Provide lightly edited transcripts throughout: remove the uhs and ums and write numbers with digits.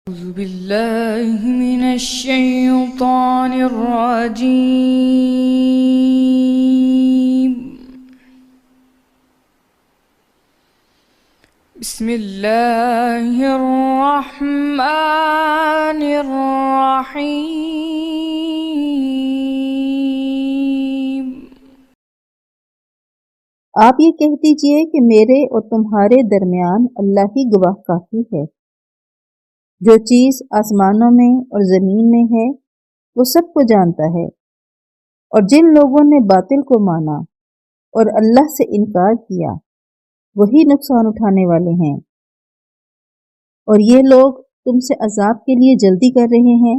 أعوذ بالله من الشيطان الرجيم. بسم الله الرحمن الرحيم. آپ یہ کہہ دیجئے کہ میرے اور تمہارے درمیان اللہ ہی گواہ کافی ہے۔ جو چیز آسمانوں میں اور زمین میں ہے وہ سب کو جانتا ہے، اور جن لوگوں نے باطل کو مانا اور اللہ سے انکار کیا وہی نقصان اٹھانے والے ہیں۔ اور یہ لوگ تم سے عذاب کے لیے جلدی کر رہے ہیں۔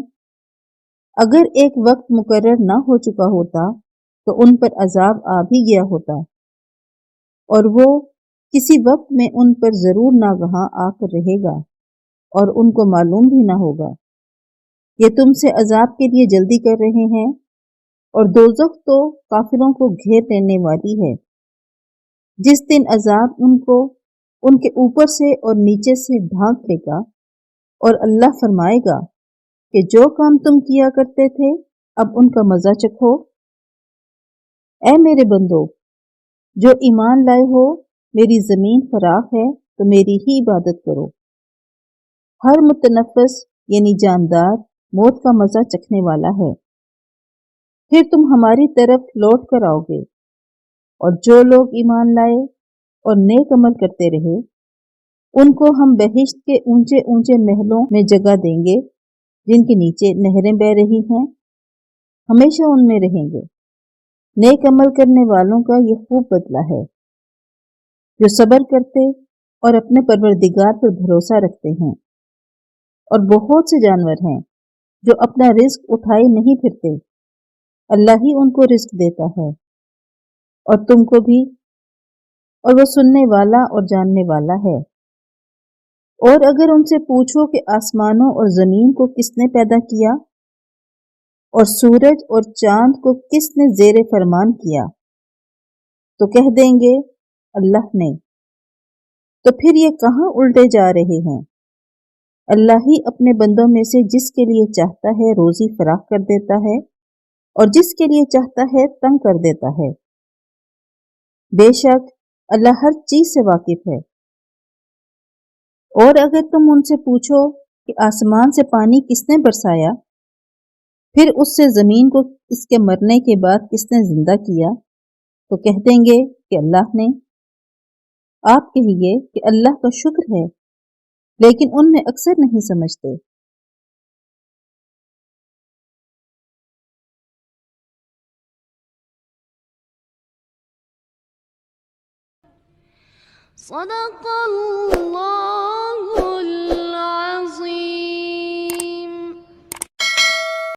اگر ایک وقت مقرر نہ ہو چکا ہوتا تو ان پر عذاب آ بھی گیا ہوتا، اور وہ کسی وقت میں ان پر ضرور ناگہاں آ کر رہے گا، اور ان کو معلوم بھی نہ ہوگا۔ یہ تم سے عذاب کے لیے جلدی کر رہے ہیں، اور دوزخ تو کافروں کو گھیر لینے والی ہے۔ جس دن عذاب ان کو ان کے اوپر سے اور نیچے سے ڈھانک لے گا، اور اللہ فرمائے گا کہ جو کام تم کیا کرتے تھے اب ان کا مزہ چکھو۔ اے میرے بندو، جو ایمان لائے ہو، میری زمین فراخ ہے تو میری ہی عبادت کرو۔ ہر متنفس یعنی جاندار موت کا مزہ چکھنے والا ہے۔ پھر تم ہماری طرف لوٹ کر آؤ گے، اور جو لوگ ایمان لائے اور نیک عمل کرتے رہے ان کو ہم بہشت کے اونچے اونچے محلوں میں جگہ دیں گے، جن کے نیچے نہریں بہہ رہی ہیں، ہمیشہ ان میں رہیں گے۔ نیک عمل کرنے والوں کا یہ خوب بدلہ ہے، جو صبر کرتے اور اپنے پروردگار پر بھروسہ رکھتے ہیں۔ اور بہت سے جانور ہیں جو اپنا رزق اٹھائے نہیں پھرتے، اللہ ہی ان کو رزق دیتا ہے، اور تم کو بھی، اور وہ سننے والا اور جاننے والا ہے۔ اور اگر ان سے پوچھو کہ آسمانوں اور زمین کو کس نے پیدا کیا، اور سورج اور چاند کو کس نے زیر فرمان کیا، تو کہہ دیں گے اللہ نے۔ تو پھر یہ کہاں الٹے جا رہے ہیں؟ اللہ ہی اپنے بندوں میں سے جس کے لیے چاہتا ہے روزی فراخ کر دیتا ہے، اور جس کے لیے چاہتا ہے تنگ کر دیتا ہے۔ بے شک اللہ ہر چیز سے واقف ہے۔ اور اگر تم ان سے پوچھو کہ آسمان سے پانی کس نے برسایا، پھر اس سے زمین کو اس کے مرنے کے بعد کس نے زندہ کیا، تو کہہ دیں گے کہ اللہ نے۔ آپ کہیے کہ اللہ کا شکر ہے، لیکن ان میں اکثر نہیں سمجھتے۔ صدق اللہ